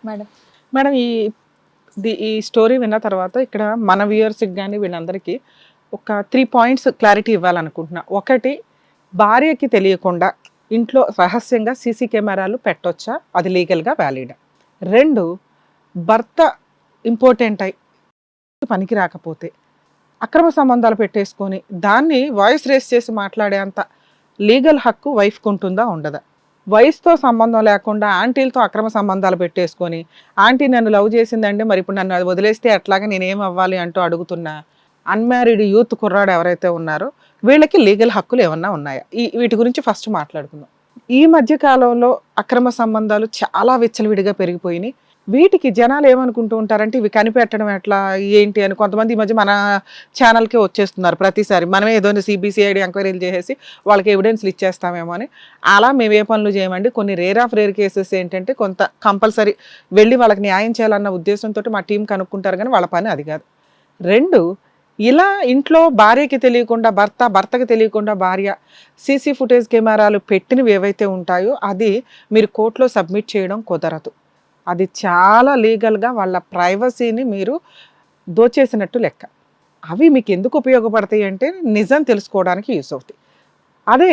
Madam. Madam ఈ story విన్న తర్వాత ఇక్కడ మన వ్యూయర్స్కి కానీ వీళ్ళందరికీ ఒక 3 పాయింట్స్ క్లారిటీ ఇవ్వాలనుకుంటున్నా. ఒకటి, భార్యకి తెలియకుండా ఇంట్లో రహస్యంగా సీసీ కెమెరాలు పెట్టొచ్చా, అది లీగల్గా వ్యాలిడా? 2, భర్త ఇంపార్టెంట్ అయి పనికి రాకపోతే అక్రమ సంబంధాలు పెట్టేసుకొని దాన్ని వాయిస్ రేస్ చేసి మాట్లాడే అంత లీగల్ హక్కు వైఫ్కి ఉంటుందా ఉండదా? వయసుతో సంబంధం లేకుండా ఆంటీలతో అక్రమ సంబంధాలు పెట్టేసుకొని ఆంటీ నన్ను లవ్ చేసిందండి, మరి ఇప్పుడు నన్ను అది వదిలేస్తే ఎట్లాగా నేనేం అవ్వాలి అంటూ అడుగుతున్న అన్మ్యారీడ్ యూత్ కుర్రాడు ఎవరైతే ఉన్నారో వీళ్ళకి లీగల్ హక్కులు ఏమన్నా ఉన్నాయా? వీటి గురించి ఫస్ట్ మాట్లాడుకుందాం. ఈ మధ్య కాలంలో అక్రమ సంబంధాలు చాలా విచ్చలవిడిగా పెరిగిపోయినాయి. వీటికి జనాలు ఏమనుకుంటూ ఉంటారంటే ఇవి కనిపెట్టడం ఎట్లా ఏంటి అని. కొంతమంది ఈ మధ్య మన ఛానల్కే వచ్చేస్తున్నారు ప్రతిసారి, మనమే ఏదో సిబిసిఐడి ఎంక్వైరీలు చేసేసి వాళ్ళకి ఎవిడెన్స్లు ఇచ్చేస్తామేమో అని. అలా మేము ఏ పనులు చేయమండి. కొన్ని రేర్ ఆఫ్ రేర్ కేసెస్ ఏంటంటే కొంత కంపల్సరీ వెళ్ళి వాళ్ళకి న్యాయం చేయాలన్న ఉద్దేశంతో మా టీం కనుక్కుంటారు, కానీ వాళ్ళ పని అది కాదు. 2, ఇలా ఇంట్లో భార్యకి తెలియకుండా భర్త, భర్తకి తెలియకుండా భార్య సీసీ ఫుటేజ్ కెమెరాలు పెట్టినవి ఏవైతే ఉంటాయో అది మీరు కోర్టులో సబ్మిట్ చేయడం కుదరదు. అది చాలా లీగల్గా వాళ్ళ ప్రైవసీని మీరు దోచేసినట్టు లెక్క. అవి మీకు ఎందుకు ఉపయోగపడతాయి అంటే నిజం తెలుసుకోవడానికి యూస్ అవుతాయి. అదే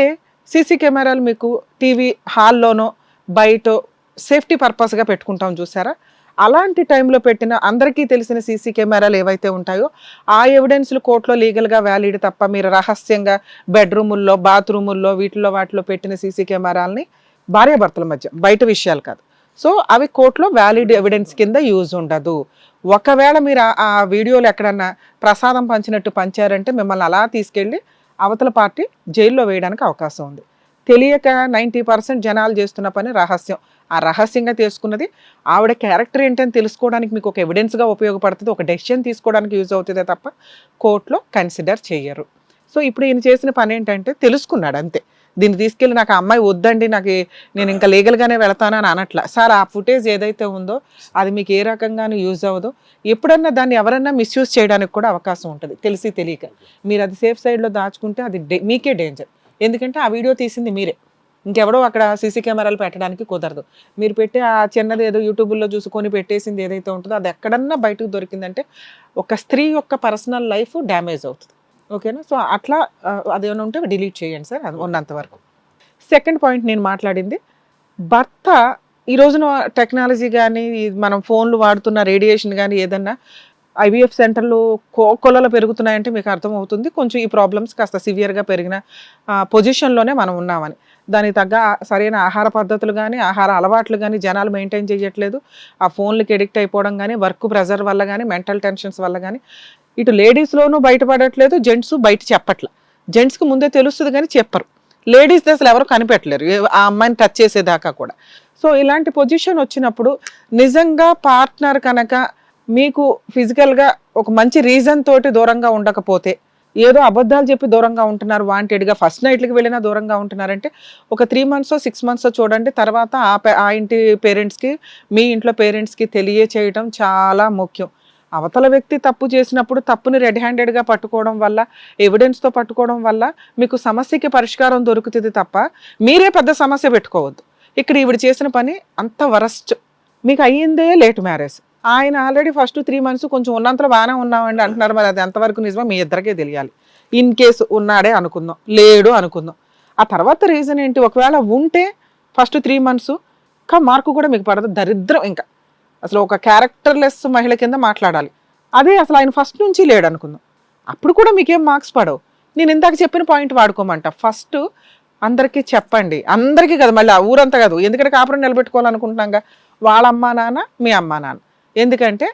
సీసీ కెమెరాలు మీకు టీవీ హాల్లోనో బయటో సేఫ్టీ పర్పస్గా పెట్టుకుంటాం చూసారా, అలాంటి టైంలో పెట్టిన అందరికీ తెలిసిన సీసీ కెమెరాలు ఏవైతే ఉంటాయో ఆ ఎవిడెన్స్లు కోర్టులో లీగల్గా వ్యాలిడ్ తప్ప మీరు రహస్యంగా బెడ్రూముల్లో బాత్రూముల్లో వీటిలో వాటిలో పెట్టిన సీసీ కెమెరాలని భార్యాభర్తల మధ్య బయట విషయాలు కాదు, సో అవి కోర్టులో వ్యాలిడ్ ఎవిడెన్స్ కింద యూజ్ ఉండదు. ఒకవేళ మీరు ఆ వీడియోలు ఎక్కడన్నా ప్రసాదం పంచినట్టు పంచారంటే మిమ్మల్ని అలా తీసుకెళ్ళి అవతల పార్టీ జైల్లో వేయడానికి అవకాశం ఉంది. తెలియక 90% జనాలు చేస్తున్న పని రహస్యం. ఆ రహస్యంగా తీసుకున్నది ఆవిడ క్యారెక్టర్ ఏంటని తెలుసుకోవడానికి మీకు ఒక ఎవిడెన్స్గా ఉపయోగపడుతుంది, ఒక డెసిషన్ తీసుకోవడానికి యూజ్ అవుతుందే తప్ప కోర్టులో కన్సిడర్ చేయరు. సో ఇప్పుడు ఈయన చేసిన పని ఏంటంటే తెలుసుకున్నాడు అంతే. దీన్ని తీసుకెళ్ళి నాకు ఆ అమ్మాయి వద్దండి, నేను ఇంకా లీగల్గానే వెళతాను అని అనట్లా. సార్ ఆ ఫుటేజ్ ఏదైతే ఉందో అది మీకు ఏ రకంగానూ యూజ్ అవ్వదు. ఎప్పుడన్నా దాన్ని ఎవరన్నా మిస్యూజ్ చేయడానికి కూడా అవకాశం ఉంటుంది తెలిసి తెలియక. మీరు అది సేఫ్ సైడ్లో దాచుకుంటే అది మీకే డేంజర్. ఎందుకంటే ఆ వీడియో తీసింది మీరే, ఇంకెవడో అక్కడ సీసీ కెమెరాలు పెట్టడానికి కుదరదు. మీరు పెట్టే ఆ చిన్నది ఏదో యూట్యూబ్లో చూసుకొని పెట్టేసింది ఏదైతే ఉంటుందో అది ఎక్కడన్నా బయటకు దొరికిందంటే ఒక స్త్రీ యొక్క పర్సనల్ లైఫ్ డ్యామేజ్ అవుతుంది. ఓకేనా? సో అట్లా అదేమైనా ఉంటే డిలీట్ చేయండి సార్, అది ఉన్నంత వరకు. సెకండ్ పాయింట్ నేను మాట్లాడింది, భర్త ఈ రోజున టెక్నాలజీ కానీ మనం ఫోన్లు వాడుతున్న రేడియేషన్ కానీ ఏదన్నా ఐవీఎఫ్ సెంటర్లు కొలలో పెరుగుతున్నాయంటే మీకు అర్థమవుతుంది కొంచెం ఈ ప్రాబ్లమ్స్ కాస్త సివియర్గా పెరిగిన పొజిషన్లోనే మనం ఉన్నామని. దానికి తగ్గ సరైన ఆహార పద్ధతులు కానీ ఆహార అలవాట్లు కానీ జనాలు మెయింటైన్ చేయట్లేదు. ఆ ఫోన్లకి ఎడిక్ట్ అయిపోవడం కానీ వర్క్ ప్రెజర్ వల్ల కానీ మెంటల్ టెన్షన్స్ వల్ల కానీ ఇటు లేడీస్లోనూ బయటపడట్లేదు, జెంట్స్ బయట చెప్పట్ల. జెంట్స్కి ముందే తెలుస్తుంది కానీ చెప్పరు, లేడీస్ అసలు ఎవరు కనిపెట్టలేరు ఆ అమ్మాయిని టచ్ చేసేదాకా కూడా. సో ఇలాంటి పొజిషన్ వచ్చినప్పుడు నిజంగా పార్ట్నర్ కనుక మీకు ఫిజికల్గా ఒక మంచి రీజన్ తోటి దూరంగా ఉండకపోతే, ఏదో అబద్ధాలు చెప్పి దూరంగా ఉంటున్నారు, వాంటెడ్గా ఫస్ట్ నైట్కి వెళ్ళినా దూరంగా ఉంటున్నారంటే ఒక 3 months 6 months చూడండి. తర్వాత ఆ ఇంటి పేరెంట్స్కి మీ ఇంట్లో పేరెంట్స్కి తెలియచేయటం చాలా ముఖ్యం. అవతల వ్యక్తి తప్పు చేసినప్పుడు తప్పుని రెడ్ హ్యాండెడ్గా పట్టుకోవడం వల్ల ఎవిడెన్స్తో పట్టుకోవడం వల్ల మీకు సమస్యకి పరిష్కారం దొరుకుతుంది తప్ప మీరే పెద్ద సమస్య పెట్టుకోవద్దు. ఇక్కడ ఈవిడ చేసిన పని అంత వరస్ట్. మీకు అయ్యిందే లేట్ మ్యారేజ్, ఆయన ఆల్రెడీ ఫస్ట్ 3 months కొంచెం ఉన్నంతలో బాగానే ఉన్నామండి అంటున్నారు. మరి అది ఎంతవరకు నిజమో మీ ఇద్దరికే తెలియాలి. ఇన్ కేసు ఉన్నాడే అనుకుందాం, లేడు అనుకుందాం, ఆ తర్వాత రీజన్ ఏంటి? ఒకవేళ ఉంటే ఫస్ట్ 3 months మార్కు కూడా మీకు పడదు. దరిద్రం. ఇంకా అసలు ఒక క్యారెక్టర్లెస్ మహిళ కింద మాట్లాడాలి. అదే అసలు ఆయన ఫస్ట్ నుంచి లేడు అనుకుందాం, అప్పుడు కూడా మీకేం మార్క్స్ పడవు. నేను ఇందాక చెప్పిన పాయింట్ వాడుకోమంట. ఫస్ట్ అందరికీ చెప్పండి, అందరికీ కదా, మళ్ళీ ఆ ఊరంతా కాదు. ఎందుకంటే కాపురం నిలబెట్టుకోవాలనుకుంటున్నాగా వాళ్ళ అమ్మా నాన్న మీ అమ్మా నాన్న. ఎందుకంటే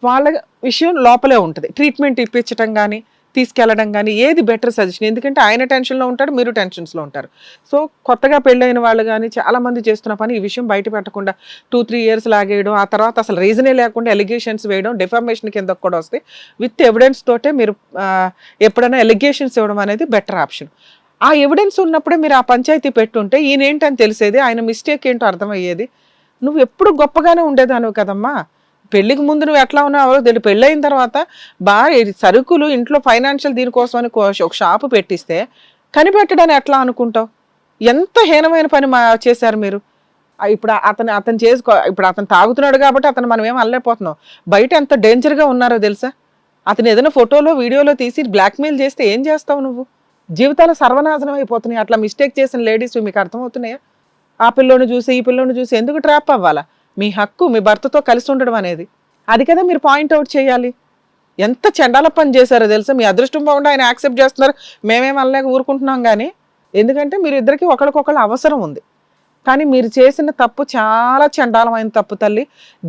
వాళ్ళ విషయం లోపలే ఉంటుంది. ట్రీట్మెంట్ ఇప్పించడం కానీ తీసుకెళ్ళడం కానీ ఏది బెటర్ సజెషన్. ఎందుకంటే ఆయన టెన్షన్లో ఉంటాడు, మీరు టెన్షన్స్లో ఉంటారు. సో కొత్తగా పెళ్ళైన వాళ్ళు కానీ చాలామంది చేస్తున్న పని ఈ విషయం బయట పెట్టకుండా 2-3 years లాగేయడం, ఆ తర్వాత అసలు రీజనే లేకుండా ఎలిగేషన్స్ వేయడం, డిఫామేషన్ కింద కూడా వస్తాయి. విత్ ఎవిడెన్స్ తోటే మీరు ఎప్పుడైనా ఎలిగేషన్స్ ఇవ్వడం అనేది బెటర్ ఆప్షన్. ఆ ఎవిడెన్స్ ఉన్నప్పుడే మీరు ఆ పంచాయతీ పెట్టుంటే ఈయన ఏంటని తెలిసేది, ఆయన మిస్టేక్ ఏంటో అర్థమయ్యేది. నువ్వు ఎప్పుడు గొప్పగానే ఉండేదానివి కదమ్మా. పెళ్లికి ముందు నువ్వు ఎట్లా ఉన్నావో తెలియదు, పెళ్ళైన తర్వాత బాగా సరుకులు ఇంట్లో ఫైనాన్షియల్ దీనికోసం అని ఒక షాపు పెట్టిస్తే కనిపెట్టడాన్ని ఎట్లా అనుకుంటావు? ఎంత హీనమైన పని చేశారు మీరు. ఇప్పుడు అతను చేసుకో, ఇప్పుడు అతను తాగుతున్నాడు కాబట్టి అతను మనం ఏం అనలేకపోతున్నాం. బయట ఎంత డేంజర్గా ఉన్నారో తెలుసా? అతను ఏదైనా ఫోటోలో వీడియోలో తీసి బ్లాక్మెయిల్ చేస్తే ఏం చేస్తావు నువ్వు? జీవితాలు సర్వనాశనం అయిపోతున్నాయి. అట్లా మిస్టేక్ చేసిన లేడీస్ మీకు అర్థమవుతున్నాయా? ఆ పిల్లోని చూసి ఈ పిల్లోని చూసి ఎందుకు ట్రాప్ అవ్వాలా? మీ హక్కు మీ భర్తతో కలిసి ఉండడం అనేది. అది కదా మీరు పాయింట్అవుట్ చేయాలి. ఎంత చండాల పని చేశారో తెలుసా? మీ అదృష్టం బాగుండి ఆయన యాక్సెప్ట్ చేస్తున్నారు, మేమేం అనలేక ఊరుకుంటున్నాం. కానీ ఎందుకంటే మీరు ఇద్దరికి ఒకరికొకరు అవసరం ఉంది. కానీ మీరు చేసిన తప్పు చాలా చండాలమైన తప్పు తల్లి.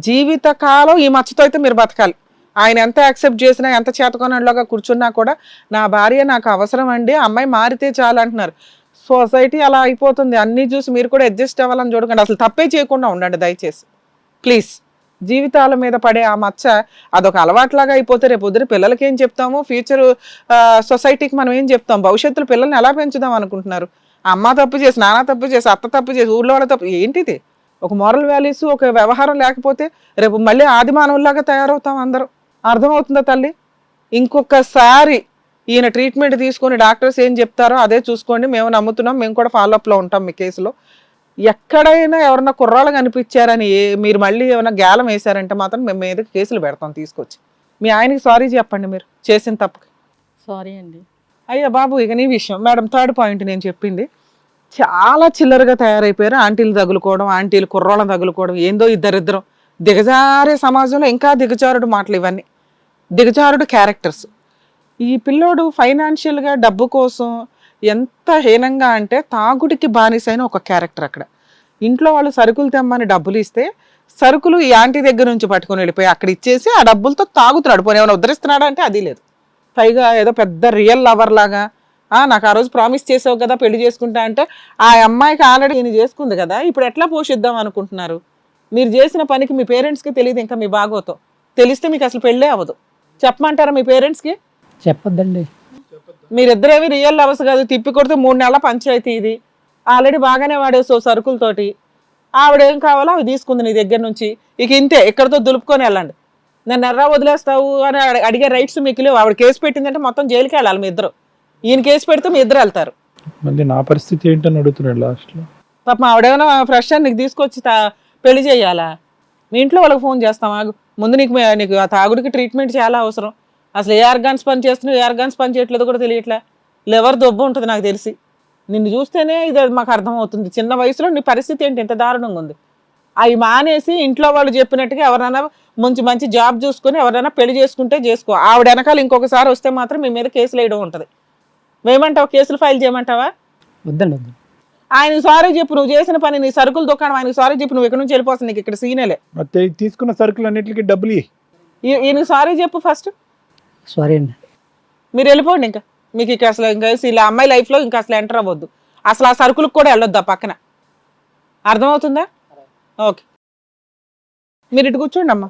జీవితకాలం ఈ మచ్చతో అయితే మీరు బతకాలి. ఆయన ఎంత యాక్సెప్ట్ చేసినా, ఎంత చేతకొనలాగా కూర్చున్నా కూడా నా భార్య నాకు అవసరం అండి, అమ్మాయి మారితే చాలు అంటున్నారు. సొసైటీ అలా అయిపోతుంది. అన్నీ చూసి మీరు కూడా అడ్జస్ట్ అవ్వాలని చూడకండి. అసలు తప్పే చేయకుండా ఉండండి దయచేసి ప్లీజ్. జీవితాల మీద పడే ఆ మచ్చ అదొక అలవాట్లాగా అయిపోతే రేపు పొద్దున పిల్లలకి ఏం చెప్తాము? ఫ్యూచర్ సొసైటీకి మనం ఏం చెప్తాం? భవిష్యత్తులో పిల్లల్ని ఎలా పెంచుదాం అనుకుంటున్నారు? అమ్మ తప్పు చేసి, నాన్న తప్పు చేసి, అత్త తప్పు చేసి, ఊళ్ళో వాళ్ళ తప్పు ఏంటిది? ఒక మోరల్ వాల్యూస్, ఒక వ్యవహారం లేకపోతే రేపు మళ్ళీ ఆది మానవుల్లాగా తయారవుతాం అందరం. అర్థమవుతుందా తల్లి? ఇంకొకసారి ఈయన ట్రీట్మెంట్ తీసుకొని డాక్టర్స్ ఏం చెప్తారో అదే చూసుకోండి. మేము నమ్ముతున్నాం, మేము కూడా ఫాలోఅప్లో ఉంటాం మీ కేసులో. ఎక్కడైనా ఎవరన్నా కుర్రాళ్ళు కనిపించారని మీరు మళ్ళీ ఏమైనా గ్యాలం వేశారంటే మాత్రం మేము మీద కేసులు పెడతాం తీసుకొచ్చి. మీ ఆయనకి సారీ చెప్పండి మీరు చేసిన తప్పుకి. సారీ అండి. అయ్యా బాబు, ఇక నీ విషయం. మేడం, థర్డ్ పాయింట్ నేను చెప్పింది. చాలా చిల్లరగా తయారైపోయారు. ఆంటీలు తగులుకోవడం, ఆంటీలు కుర్రాళ్ళని తగులుకోవడం, ఏందో ఇద్దరిద్దరం దిగజారే సమాజంలో ఇంకా దిగజారుడు మాటలు ఇవన్నీ, దిగజారుడు క్యారెక్టర్స్. ఈ పిల్లోడు ఫైనాన్షియల్గా డబ్బు కోసం ఎంత హీనంగా అంటే తాగుడికి బానిసైన ఒక క్యారెక్టర్. అక్కడ ఇంట్లో వాళ్ళు సరుకులు తెమ్మని డబ్బులు ఇస్తే సరుకులు ఈ ఆంటీ దగ్గర నుంచి పట్టుకొని వెళ్ళిపోయి అక్కడ ఇచ్చేసి ఆ డబ్బులతో తాగుతున్నాడు. పోనీ ఏమైనా ఉద్ధరిస్తున్నాడా అంటే అది లేదు. పైగా ఏదో పెద్ద రియల్ లవర్ లాగా, నాకు ఆ రోజు ప్రామిస్ చేసావు కదా పెళ్లి చేసుకుంటా అంటే, ఆ అమ్మాయికి ఆల్రెడీ ఈయన చేసుకుంది కదా, ఇప్పుడు ఎట్లా పోషిద్దాం అనుకుంటున్నారు? మీరు చేసిన పనికి మీ పేరెంట్స్కి తెలియదు, ఇంకా మీ బాగోతో తెలిస్తే మీకు అసలు పెళ్ళే అవ్వదు. చెప్పమంటారా మీ పేరెంట్స్కి? చెప్పొద్దండి. మీరిద్దరేవి రియల్ లవర్స్ కాదు. తిప్పి కొడితే 3 నెలల పంచాయతీ ఇది. ఆల్రెడీ బాగానే వాడేసావు సరుకులతోటి. ఆవిడేం కావాలో అవి తీసుకుంది నీ దగ్గర నుంచి. ఇక ఇంతే, ఎక్కడితో దులుపుకొని వెళ్ళండి. నన్ను ఎర్రా వదిలేస్తావు అని అడిగే రైట్స్ మీకు లేవు. ఆవిడ కేసు పెట్టిందంటే మొత్తం జైలుకి వెళ్ళాలి మీ ఇద్దరు. ఈయన కేసు పెడితే మీ ఇద్దరు వెళ్తారు. మళ్ళీ నా పరిస్థితి ఏంటని అడుగుతున్నాడు లాస్ట్లో. పాపం ఆవిడేమైనా ఫ్రెష్ అని నీకు తీసుకొచ్చి పెళ్లి చేయాలా? మీ ఇంట్లో వాళ్ళకి ఫోన్ చేస్తాం ఆగు. ముందు నీకు ఆ తాగుడికి ట్రీట్మెంట్ చాలా అవసరం. అసలు ఏ ఆర్గాన్స్ పని చేస్తున్నావు, ఏ ఆర్గాన్స్ పని చేయట్లేదు కూడా తెలియట్లే. లివర్ దొబ్బు ఉంటుంది నాకు తెలిసి. నిన్ను చూస్తేనే ఇది మాకు అర్థమవుతుంది. చిన్న వయసులో నీ పరిస్థితి ఏంటి ఎంత దారుణంగా ఉంది. అవి మానేసి ఇంట్లో వాళ్ళు చెప్పినట్టుగా ఎవరైనా మంచి జాబ్ చూసుకొని ఎవరైనా పెళ్లి చేసుకుంటే చేసుకో. ఆవిడ వెనకాల ఇంకొకసారి వస్తే మాత్రం మీ మీద కేసులు వేయడం ఉంటుంది. వేయమంటావా? కేసులు ఫైల్ చేయమంటావా? వద్దండి వద్దు. ఆయనకు సారీ చెప్పు. నువ్వు చేసిన పని, నీ సరుకులు దుకాణం, ఆయనకు సారీ చెప్పు. నువ్వు ఇక్కడ నుంచి వెళ్ళిపోతుంది, నీకు ఇక్కడ సీనేలే. తీసుకున్న సరుకులు అన్నిటికీ డబ్బులు ఈయనకు సారీ చెప్పు ఫస్ట్. సారీ అండి. మీరు వెళ్ళిపోండి. ఇంకా మీకు ఇక అసలు ఇంకా ఇలా అమ్మాయి లైఫ్లో ఇంకా అసలు ఎంటర్ అవ్వద్దు. అసలు ఆ సరుకులకు కూడా వెళ్ళొద్దు ఆ పక్కన. అర్థమవుతుందా? ఓకే, మీరు ఇటు కూర్చోండి అమ్మా.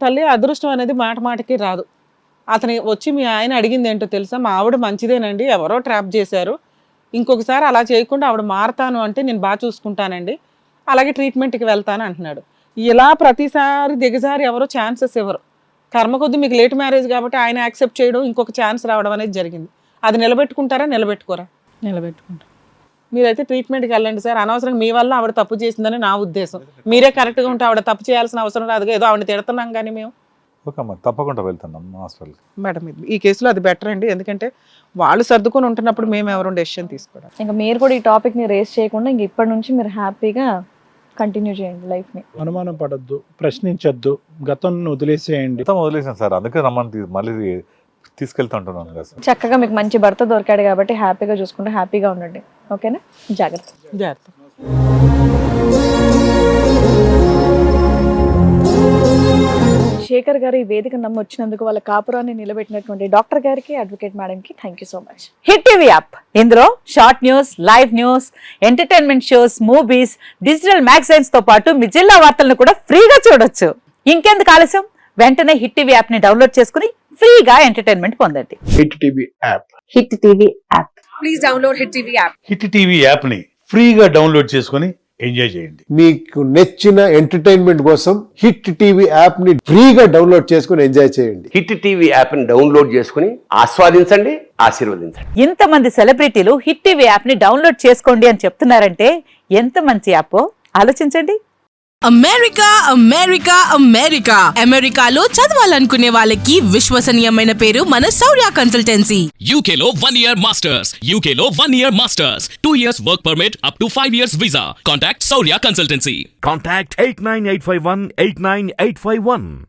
తల్లి, అదృష్టం అనేది మాట మాటకి రాదు. అతని వచ్చి మీ ఆయన అడిగింది ఏంటో తెలుసా? మా ఆవిడ మంచిదేనండి, ఎవరో ట్రాప్ చేశారు, ఇంకొకసారి అలా చేయకుండా ఆవిడ మారతాను అంటే నేను బాగా చూసుకుంటానండి, అలాగే ట్రీట్మెంట్కి వెళ్తాను అంటున్నాడు. ఇలా ప్రతిసారి దిగజారి ఎవరో ఛాన్సెస్ ఇవ్వరు. కర్మ కొద్ది మీకు లేట్ మ్యారేజ్ కాబట్టి ఆయన యాక్సెప్ట్ చేయడం, ఇంకొక ఛాన్స్ రావడం అనేది జరిగింది. అది నిలబెట్టుకుంటారా నిలబెట్టుకోరా? నిలబెట్టుకుంటా. మీరైతే ట్రీట్మెంట్కి వెళ్ళండి సార్. అనవసరంగా మీ వల్ల ఆవిడ తప్పు చేసిందని నా ఉద్దేశం. మీరే కరెక్ట్గా ఉంటే ఆవిడ తప్పు చేయాల్సిన అవసరం రాదు. ఏదో ఆవిడ తిడుతున్నాం కానీ మేము. తప్పకుండా వెళ్తున్నాం హాస్పిటల్కి. మేడం, ఈ కేసులో అది బెటర్ అండి. ఎందుకంటే వాళ్ళు సర్దుకొని ఉంటున్నప్పుడు మేము ఎవరు డెసిషన్ తీసుకోవడం. ఇంకా మీరు కూడా ఈ టాపిక్ని రేస్ చేయకుండా ఇంక ఇప్పటి నుంచి మీరు హ్యాపీగా కంటిన్యూ చేయండి లైఫ్ని. అనుమానం పడద్దు, ప్రశ్నించద్దు, గతం వదిలేసేయండి. మొత్తం వదిలేసాను సార్, అందుకే రమ్మని మళ్ళీ తీసుకెళ్తా ఉంటున్నాను కదా సార్. చక్కగా మీకు మంచి భర్త దొరికాడు కాబట్టి హ్యాపీగా చూసుకుంటే హ్యాపీగా ఉండండి. ఓకేనా? జాగ్రత్త. జాగ్రత్త. శేఖర్ గారు ఈ వేదిక నమ్మి వచ్చినందుకు, వాళ్ళ కాపురాన్ని నిలబెట్టినటువంటి డాక్టర్ గారికి, అడ్వకేట్ మేడంకి thank you so much. Hit TV app, ఇందులో short news, live news, entertainment shows, movies, digital magazines తో పాటు మీ జిల్లా వార్తలను కూడా ఫ్రీగా చూడొచ్చు. ఇంకెందుకు ఆలస్యం? వెంటనే హిట్ టీవీ యాప్ ని డౌన్లోడ్ చేసుకుని ఫ్రీగా ఎంటర్టైన్మెంట్ పొందండి. Hit TV app. Hit TV app. Hit TV app ని ఫ్రీగా డౌన్లోడ్ చేసుకొని ఎంజాయ్ చేయండి. మీకు నచ్చిన ఎంటర్టైన్మెంట్ కోసం హిట్ టీవీ యాప్ ని ఫ్రీగా డౌన్లోడ్ చేసుకుని ఎంజాయ్ చేయండి. హిట్ టీవీ యాప్ ని డౌన్లోడ్ చేసుకుని ఆస్వాదించండి, ఆశీర్వదించండి. ఇంతమంది సెలబ్రిటీలు హిట్ టీవీ యాప్ ని డౌన్లోడ్ చేసుకోండి అని చెప్తున్నారంటే ఎంత మంచి యాప్ ఆలోచించండి. అమెరికా అమెరికా అమెరికా అమెరికాలో చదవాలనుకునే వాళ్ళకి విశ్వసనీయమైన పేరు మన శౌర్య కన్సల్టెన్సీ. UK లో 1 year masters, UK లో 1 year masters, 2 years work permit up to 5 years visa. Contact Saurya Consultancy. Contact 89851 89851.